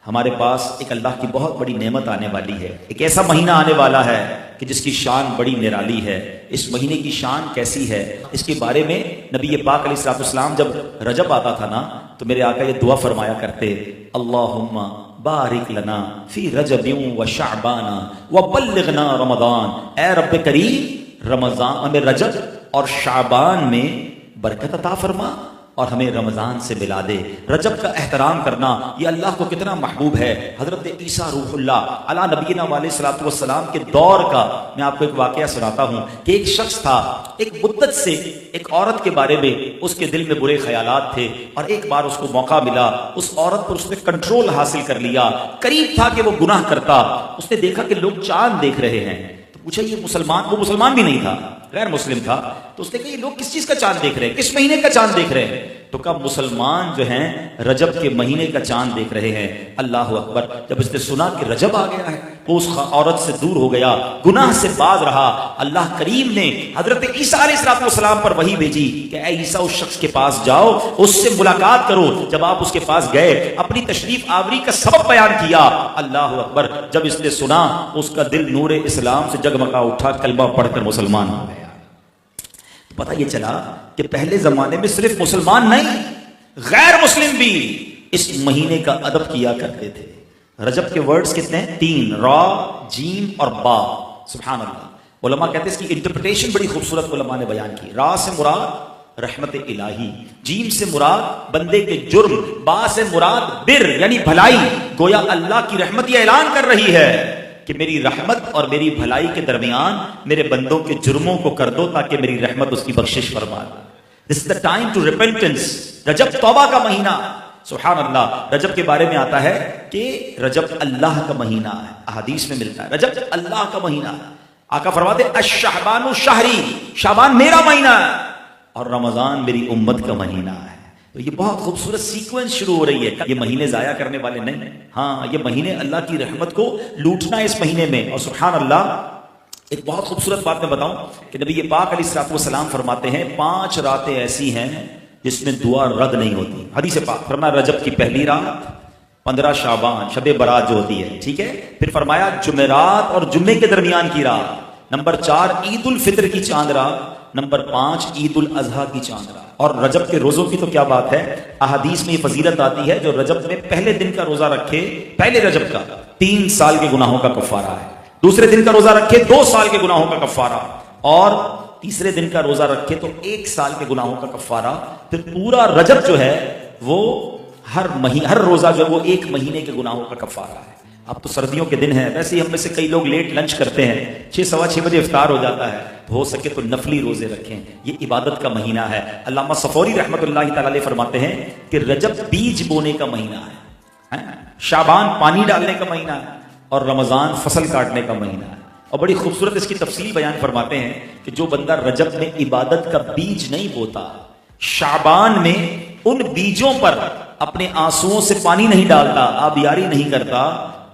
ہمارے پاس ایک اللہ کی بہت بڑی نعمت آنے والی ہے، ایک ایسا مہینہ آنے والا ہے کہ جس کی شان بڑی نرالی ہے۔ اس مہینے کی شان کیسی ہے، اس کے بارے میں نبی پاک علیہ الصلوۃ والسلام جب رجب آتا تھا نا تو میرے آقا یہ دعا فرمایا کرتے، اللہم بارک لنا فی رجب و شعبان وبلغنا رمضان، اے رب کریم رمضان ہمیں رجب اور شعبان میں برکت عطا فرما اور ہمیں رمضان سے ملا دے۔ رجب کا احترام کرنا یہ اللہ کو کتنا محبوب ہے۔ حضرت عیسیٰ روح اللہ علی نبینا علیہ الصلوۃ والسلام کے دور کا میں آپ کو ایک واقعہ سناتا ہوں کہ ایک شخص تھا، ایک مدت سے ایک عورت کے بارے میں اس کے دل میں برے خیالات تھے، اور ایک بار اس کو موقع ملا، اس عورت پر اس نے کنٹرول حاصل کر لیا۔ قریب تھا کہ وہ گناہ کرتا، اس نے دیکھا کہ لوگ چاند دیکھ رہے ہیں، تو پوچھا یہ مسلمان، وہ مسلمان بھی نہیں تھا، غیر مسلم تھا، تو اس نے کہا یہ لوگ کس چیز کا چاند دیکھ رہے ہیں، کس مہینے کا چاند دیکھ رہے ہیں؟ تو کہا مسلمان جو ہیں رجب کے مہینے کا چاند دیکھ رہے ہیں۔ اللہ اکبر! جب اس نے سنا کہ رجب آ گیا ہے وہ اس عورت سے دور ہو گیا، گناہ سے باز رہا۔ اللہ کریم نے حضرت عیسیٰ علیہ السلام پر وحی بھیجی کہ اے عیسیٰ اس شخص کے پاس جاؤ، اس سے ملاقات کرو۔ جب آپ اس کے پاس گئے، اپنی تشریف آوری کا سبب بیان کیا۔ اللہ اکبر! جب اس نے سنا اس کا دل نور اسلام سے جگمگا اٹھا، کلمہ پڑھ کر مسلمان ہو گیا۔ پتہ یہ چلا کہ پہلے زمانے میں صرف مسلمان نہیں، غیر مسلم بھی اس مہینے کا ادب کیا کرتے تھے۔ رجب کے ورڈز کتنے ہیں؟ 3، را، جیم اور با۔ سبحان اللہ! علماء کہتے ہیں اس کی انٹرپریٹیشن بڑی خوبصورت علماء نے بیان کی۔ را سے مراد رحمت الہی، جیم سے مراد بندے کے جرم، با سے مراد بر یعنی بھلائی۔ گویا اللہ کی رحمت یہ اعلان کر رہی ہے کہ میری رحمت اور میری بھلائی کے درمیان میرے بندوں کے جرموں کو کر دو تاکہ میری رحمت اس کی بخشش فرما دے۔ This is the time to repentance۔ رجب توبہ کا مہینہ۔ سبحان اللہ! رجب کے بارے میں آتا ہے کہ رجب اللہ کا مہینہ ہے، احادیث میں ملتا ہے رجب اللہ کا مہینہ ہے۔ آقا فرماتے الشعبان شہری، شعبان میرا مہینہ ہے اور رمضان میری امت کا مہینہ ہے۔ تو یہ بہت خوبصورت سیکوینس شروع ہو رہی ہے۔ یہ مہینے ضائع کرنے والے نہیں، ہاں یہ مہینے اللہ کی رحمت کو لوٹنا ہے اس مہینے میں۔ اور سبحان اللہ! ایک بہت خوبصورت بات میں بتاؤں کہ نبی پاک علیہ الصلوۃ والسلام فرماتے ہیں 5 راتیں ایسی ہیں جس میں دعا رد نہیں ہوتی۔ حدیث پاک فرمایا رجب کی پہلی رات، 15 شعبان شب برات جو ہوتی ہے، ٹھیک ہے، پھر فرمایا جمعرات اور جمعے کے درمیان کی رات، نمبر 4 عید الفطر کی چاند رات، نمبر 5 عید الاضحیٰ کی چاند رات۔ اور رجب کے روزوں کی تو کیا بات ہے، احادیث میں یہ فضیلت آتی ہے جو رجب میں پہلے دن کا روزہ رکھے، پہلے رجب کا 3 سال کے گناہوں کا کفارہ ہے، دوسرے دن کا روزہ رکھے 2 سال کے گناہوں کا کفارہ، اور تیسرے دن کا روزہ رکھے تو 1 سال کے گناہوں کا کفارہ۔ پھر پورا رجب جو ہے وہ ہر روزہ جو ہے وہ 1 مہینے کے گناہوں کا کفارہ ہے۔ اب تو سردیوں کے دن ہیں، ویسے ہی ہم میں سے کئی لوگ لیٹ لنچ کرتے ہیں، 6 سوا 6 بجے افطار ہو جاتا ہے، ہو سکے تو نفلی روزے رکھیں، یہ عبادت کا مہینہ ہے۔ علامہ صفوری رحمۃ اللہ تعالی علیہ فرماتے ہیں کہ رجب بیج بونے کا مہینہ ہے، شعبان پانی ڈالنے کا مہینہ ہے، اور رمضان فصل کاٹنے کا مہینہ ہے۔ اور بڑی خوبصورت اس کی تفصیل بیان فرماتے ہیں کہ جو بندہ رجب میں عبادت کا بیج نہیں بوتا، شعبان میں ان بیجوں پر اپنے آنسوؤں سے پانی نہیں ڈالتا، آبیاری نہیں کرتا،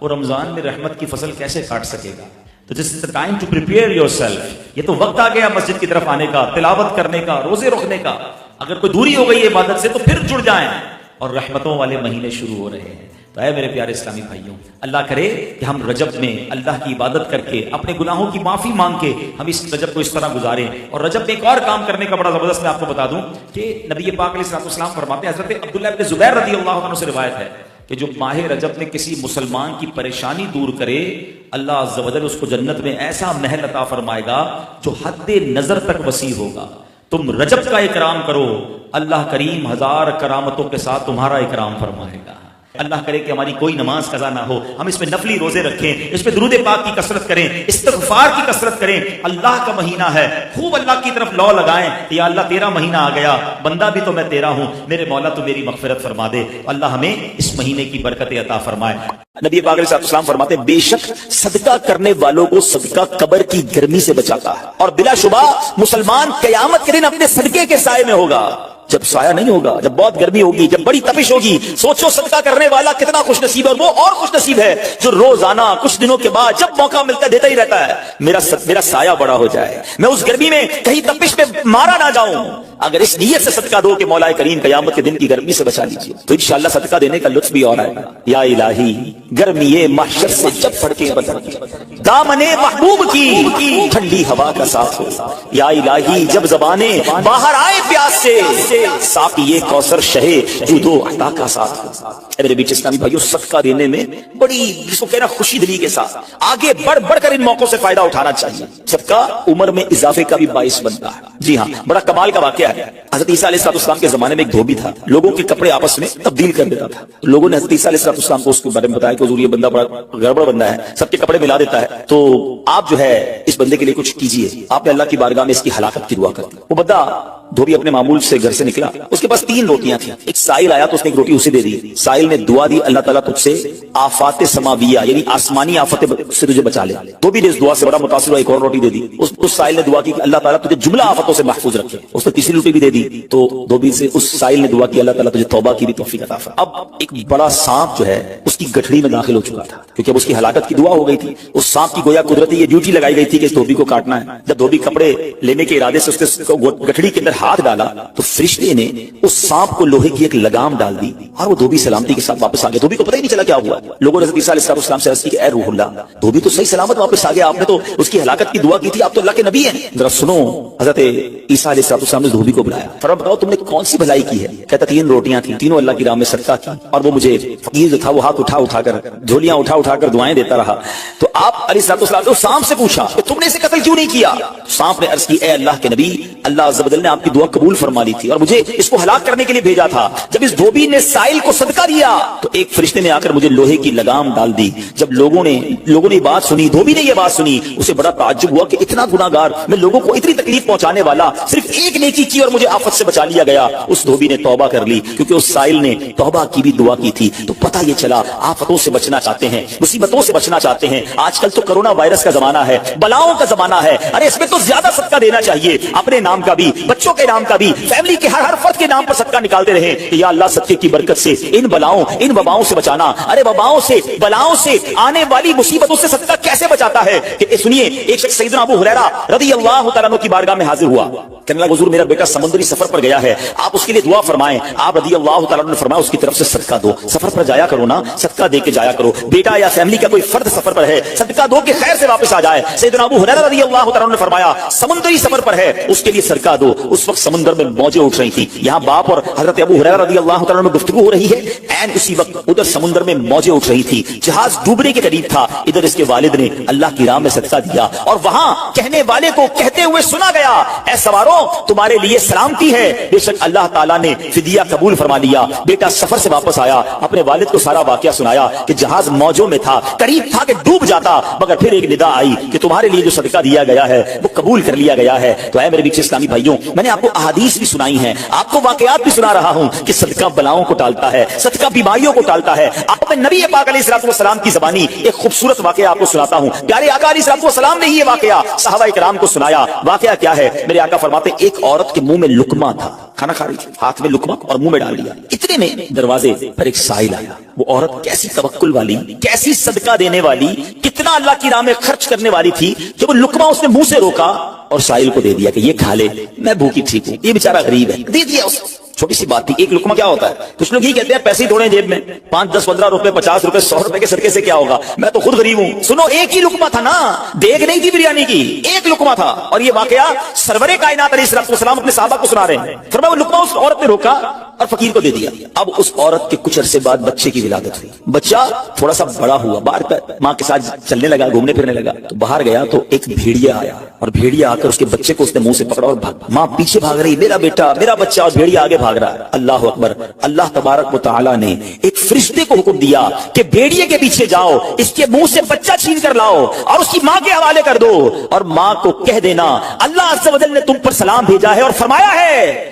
وہ رمضان میں رحمت کی فصل کیسے کاٹ سکے گا؟ تو دس از the time to prepare yourself۔ یہ تو وقت آ گیا مسجد کی طرف آنے کا، تلاوت کرنے کا، روزے رکھنے کا۔ اگر کوئی دوری ہو گئی ہے عبادت سے تو پھر جڑ جائیں، اور رحمتوں والے مہینے شروع ہو رہے ہیں۔ تو اے میرے پیارے اسلامی بھائیوں، اللہ کرے کہ ہم رجب میں اللہ کی عبادت کر کے اپنے گناہوں کی معافی مانگ کے ہم اس رجب کو اس طرح گزاریں۔ اور رجب میں ایک اور کام کرنے کا بڑا زبردست میں آپ کو بتا دوں کہ نبی پاک علیہ الصلوۃ والسلام فرماتے ہیں، حضرت عبداللہ ابن زبیر رضی اللہ عنہ سے روایت ہے کہ جو ماہ رجب میں کسی مسلمان کی پریشانی دور کرے، اللہ عز و جل اس کو جنت میں ایسا محل عطا فرمائے گا جو حد نظر تک وسیع ہوگا۔ تم رجب کا اکرام کرو، اللہ کریم 1000 کرامتوں کے ساتھ تمہارا اکرام فرمائے گا۔ اللہ کرے کہ ہماری کوئی نماز قضا نہ ہو، ہم اس میں نفلی روزے رکھیں، اس میں درود پاک کی کثرت کریں، استغفار کی کثرت کریں۔ اللہ کا مہینہ ہے، خوب اللہ کی طرف لو لگائیں کہ یا اللہ تیرا مہینہ آ گیا، بندہ بھی تو میں تیرا ہوں، میرے مولا تو میری مغفرت فرما دے۔ اللہ ہمیں اس مہینے کی برکت عطا فرمائے۔ نبی پاک علیہ السلام فرماتے ہیں بے شک صدقہ کرنے والوں کو صدقہ قبر کی گرمی سے بچاتا ہے، اور بلا شبہ مسلمان قیامت کے دن اپنے صدقے کے سائے میں ہوگا۔ جب سایہ نہیں ہوگا، جب بہت گرمی ہوگی، جب بڑی تپش ہوگی، سوچو صدقہ کرنے والا کتنا خوش نصیب ہے، اور وہ اور خوش نصیب ہے جو روزانہ کچھ دنوں کے بعد جب موقع ملتا ہے دیتا ہی رہتا ہے۔ میرا سایہ بڑا ہو جائے، میں اس گرمی میں کہیں تپش میں مارا نہ جاؤں۔ اگر اس نیت سے صدقہ دو کہ مولا کریم قیامت کے دن کی گرمی سے بچا لیجیے تو انشاءاللہ صدقہ دینے کا لطف بھی اور آئے گا۔ یا الہی گرمی محشر سے جب پھڑکے دامن محبوب کی ٹھنڈی ہوا کا ساتھ ہو، یا الہی جب زبانیں باہر آئے پیاس سے ساقی کوثر شہے جود و عطا کا ساتھ ہو۔ اے میرے بیچ اسلامی بھائیو، صدقہ دینے میں بڑی جس کو کہنا خوشی دلی کے ساتھ آگے بڑھ کر ان موقعوں سے فائدہ اٹھانا چاہیے۔ صدقہ عمر میں اضافے کا بھی باعث بنتا ہے۔ جی ہاں، بڑا کمال کا واقعہ ہے۔ حضرت عیسیٰ علیہ السلام کے زمانے میں ایک دھوبی تھا، لوگوں کے کپڑے آپس میں تبدیل کر دیتا تھا۔ لوگوں نے حضرت عیسیٰ علیہ السلام کو اس کے بارے میں بتایا کہ حضور یہ بندہ بڑا گڑبڑ بندہ ہے، سب کے کپڑے ملا دیتا ہے، تو آپ جو ہے اس بندے کے لیے کچھ کیجیے۔ آپ نے اللہ کی بارگاہ میں اس کی ہلاکت کی دعا کر دی۔ وہ بندہ دھوبی اپنے معمول سے گھر سے نکلا، اس کے پاس 3 روٹیاں تھیں۔ ایک سائل آیا تو اس نے ایک روٹی اسے دے دی۔ سائل نے دعا دی، اللہ تعالیٰ تجھ سے آفات سماویہ یعنی آسمانی آفتیں سے تجھے بچا لے۔ دھوبی نے اس دعا سے بڑا متاثر ہوا، ایک اور روٹی دے دی۔ اس سائل نے دعا کی کہ اللہ تعالیٰ تجھے جملہ آفتوں سے محفوظ رکھے۔ اس نے تیسری روٹی بھی دے دی تو دھوبی سے اس سائل نے دعا کی اللہ تعالیٰ تجھے توبہ کی بھی توفیق عطا فرما۔ اب ایک بڑا سانپ جو ہے اس کی گٹھڑی میں داخل ہو چکا تھا، کیونکہ اب اس کی ہلاکت کی دعا ہو گئی تھی۔ اس سانپ کی گویا قدرتی یہ ڈیوٹی لگائی گئی تھی کہ اس دھوبی کو کاٹنا ہے۔ جب دھوبی کپڑے لینے کے ارادے سے اس کے گٹھڑی کے اندر ہاتھ ڈالا تو فرشتے نے اس سانپ کو لوہے کی ایک لگام ڈال دی اور وہ دھوبی سلامتی کے ساتھ واپس آ گیا۔ دھوبی کو پتہ ہی نہیں چلا کیا ہوا۔ لوگوں نے حضرت عیسیٰ علیہ السلام سے عرض کی کہ اے روح اللہ، دھوبی تو صحیح سلامت واپس آ گیا، آپ نے تو اس کی ہلاکت کی دعا کی تھی، آپ تو اللہ کے نبی ہیں۔ ذرا سنو، حضرت عیسیٰ علیہ السلام نے دھوبی کو بلایا، فرمایا بتاؤ تم نے کون سی بھلائی کی ہے؟ کہتا 3 روٹیاں تھیں، تینوں اللہ کی راہ میں صدقہ کی، اور وہ مجھے فقیر جو تھا وہ ہاتھ اٹھا کر جھولیاں اٹھا کر دعائیں دیتا رہا۔ تو آپ علیہ السلام نے سانپ سے پوچھا کہ تم نے اسے قتل کیوں نہیں کیا؟ سانپ نے عرض کی اے اللہ کے نبی، اللہ عز و جل نے آپ کی دعا قبول فرما لی تھی اور مجھے اس کو ہلاک کرنے کے لیے بھیجا تھا۔ جب اس دھوبی نے سائل کو صدقہ دیا تو ایک فرشتے نے آ کر مجھے لوہے کی لگام ڈال دی۔ جب لوگوں نے بات سنی، دھوبی نے یہ بات سنی، اسے بڑا تعجب ہوا کہ اتنا گناہگار، میں لوگوں کو اتنی تکلیف پہنچانے والا، صرف ایک نیکی کی اور مجھے آفت سے بچا لیا گیا۔ اس دھوبی نے توبہ کر لی، کیونکہ اس سائل نے توبہ کی بھی دعا کی تھی۔ تو پتہ یہ چلا آفتوں سے بچنا چاہتے ہیں، مصیبتوں سے بچنا چاہتے ہیں۔ آج کل تو کرونا وائرس کا زمانہ ہے، بلاؤں کا زمانہ ہے، ارے اس میں تو زیادہ صدقہ دینا چاہیے، اپنے نام کا بھی، بچوں کے نام کا بھی، فیملی کے ہر فرد کے نام پر صدقہ نکالتے رہیں کہ یا اللہ صدقے کی برکت سے ان بلاؤں ان وباؤں سے بچانا۔ ارے وباؤں سے بلاؤں سے آنے والی مصیبتوں سے صدقہ کیسے بچاتا ہے کہ سنیے، ایک شخص سیدنا ابو ہریرہ رضی اللہ تعالیٰ عنہ کی بارگاہ میں حاضر ہوا، کہنے لگا حضور میرا بیٹا سمندری سفر پر گیا ہے، آپ اس کے لیے دعا فرمائیں۔ آپ رضی اللہ تعالیٰ عنہ نے فرمایا اس کی طرف سے صدقہ دو، سفر پر جایا کرو نا، صدقہ دے کے جایا کرو، بیٹا یا فیملی کا کوئی فرد سفر پر ہے، صدقہ دو کہ خیر سے واپس آ جائے۔ سیدنا ابو ہریرہ رضی اللہ تعالیٰ عنہ نے فرمایا سمندری سفر پر ہے اس کے لیے صدقہ دو۔ اس وقت سمندر میں موجیں اٹھ رہی تھی، یہاں باپ اور حضرت ابو ہریرہ رضی اللہ تعالیٰ عنہ میں گفتگو ہو رہی ہے، عین اسی وقت ادھر سمندر میں موجیں اٹھ رہی تھی، جہاز ڈوبنے کے قریب تھا، ادھر اس کے والد نے اللہ کی راہ میں صدقہ دیا اور وہاں کہنے والے کو کہتے ہوئے سنا گیا اے سواروں تمہارے لیے سلامتی ہے، بے شک اللہ تعالیٰ نے فدیہ قبول فرما لیا۔ بیٹا سفر سے واپس آیا، اپنے والد کو سارا واقعہ سنایا کہ جہاز موجوں میں تھا، قریب تھا کہ ڈوب جاتا، مگر پھر ایک ندا آئی کہ تمہارے لیے جو صدقہ دیا گیا ہے وہ قبول کر لیا گیا ہے۔ تو اے میرے بیچ اسلامی بھائیوں، میں نے آپ کو احادیث بھی سنائی ہیں، آپ کو واقعات بھی سنا رہا ہوں کہ صدقہ بلاؤں کو ٹالتا ہے، صدقہ بیماریوں کو ٹالتا ہے۔ آپ میں نبی پاک علیہ الصلوۃ والسلام کی زبانی ایک خوبصورت واقعہ آپ کو سناتا ہوں۔ پیارے آقا علیہ الصلوۃ والسلام نے ہی یہ واقعہ صحابہ کرام کو سنایا۔ واقعہ کیا ہے؟ میرے آقا فرماتے ایک عورت کے منہ میں لقمہ تھا، کھانا کھا رہی تھی، ہاتھ میں لقمہ اور منہ میں ڈال دیا، اتنے میں دروازے پر ایک سائل آیا۔ وہ عورت کیسی توکل والی، کیسی صدقہ دینے والی، کتنا اللہ کی راہ میں خرچ کرنے والی تھی کہ وہ لقمہ اس نے منہ سے روکا اور سائل کو دے دیا کہ یہ کھا لے، میں بھوکی ٹھیک ہوں، یہ بیچارہ غریب ہے، دے دیا اس۔ چھوٹی سی بات تھی، ایک لقمہ کیا ہوتا ہے؟ کچھ لوگ ہی کہتے ہیں پیسے تھوڑے جیب میں، 5 10 15 روپے 50 روپے 100 روپے کے صدقے سے کیا ہوگا، میں تو خود غریب ہوں۔ سنو ایک ہی لقمہ تھا نا، دیگ نہیں تھی بریانی کی، ایک لقمہ تھا، اور یہ واقعہ سرور کائنات علیہ الصلوۃ والسلام اپنے صحابہ کو سنا رہے ہیں۔ فرمایا وہ لقمہ اس عورت نے روکا اور فقیر کو دے دیا۔ اب اس عورت کے کچھ عرصے بعد بچے کی ولادت ہوئی، بچہ تھوڑا سا بڑا ہوا، باہر ماں کے ساتھ چلنے لگا، گھومنے پھرنے لگا، تو باہر گیا تو ایک بھیڑیا آیا اور بھیڑیا آ کر اس کے بچے کو اس نے منہ سے پکڑا اور بھاگ، ماں پیچھے بھاگ رہی، میرا بیٹا میرا بچہ، اور بھیڑیا آگے بھاگ رہا ہے۔ اللہ اکبر، اللہ تبارک و تعالی نے ایک فرشتے کو حکم دیا کہ بھیڑیے کے پیچھے جاؤ، اس کے منہ سے بچہ چھین کر لاؤ اور اس کی ماں کے حوالے کر دو، اور ماں کو کہہ دینا اللہ عز و جل نے تم پر سلام بھیجا ہے اور فرمایا ہے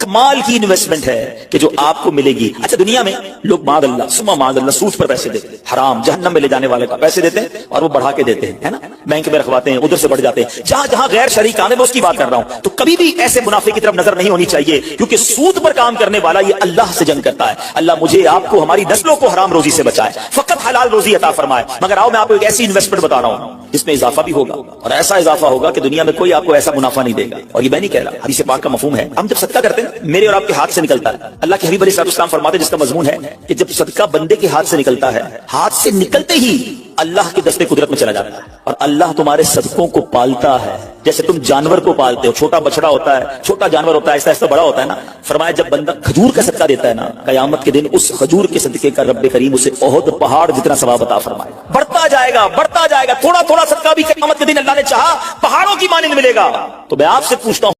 کمال کی انویسٹمنٹ ہے کہ جو آپ کو ملے گی. اچھا دنیا میں لوگ معاذ اللہ ثم معاذ اللہ سود پر پیسے دیتے ہیں, حرام جہنم میں لے جانے والے کا پیسے دیتے ہیں اور وہ بڑھا کے دیتے ہیں, ہے نا, بینک میں رکھواتے ہیں, ادھر سے بڑھ جاتے ہیں. جہاں جہاں غیر شرعی کام ہے میں اس کی بات کر رہا ہوں. تو کبھی بھی ایسے منافع کی طرف نظر نہیں ہونی چاہیے, کیونکہ سود پر کام کرنے والا یہ اللہ سے جنگ کرتا ہے. اللہ مجھے آپ کو ہماری نسلوں کو حرام روزی سے بچائے, فقط حلال روزی عطا فرمائے. مگر آؤ میں آپ کو ایک ایسی انویسٹمنٹ بتا رہا ہوں جس میں اضافہ بھی ہوگا, اور ایسا اضافہ ہوگا کہ دنیا میں کوئی آپ کو ایسا منافع نہیں دے گا. اور یہ میں نہیں کہہ رہا, حدیث پاک کا مفہوم ہے. ہم جب صدقہ کرتے ہیں میرے اور آپ کے ہاتھ سے نکلتا ہے, اللہ کے حبیب علیہ السلام فرماتے ہیں جس کا مضمون ہے کہ جب صدقہ بندے کے ہاتھ سے نکلتا ہے, ہاتھ سے نکلتے ہی اللہ کے دستے قدرت میں چلا جاتا ہے, اور اللہ تمہارے صدقوں کو پالتا ہے جیسے تم جانور کو پالتے ہو. چھوٹا بچڑا ہوتا ہے, چھوٹا جانور ہوتا ہے, ایسا ایسا بڑا ہوتا ہے نا. فرمایا جب بندہ کھجور کا صدقہ دیتا ہے نا, قیامت کے دن اس کھجور کے صدقے کا رب کریم اسے احد پہاڑ جتنا ثواب عطا فرمائے. بڑھتا جائے گا, بڑھتا جائے گا, تھوڑا تھوڑا صدقہ بھی قیامت کے دن اللہ نے چاہا پہاڑوں کی مانند ملے گا. تو میں آپ سے پوچھتا ہوں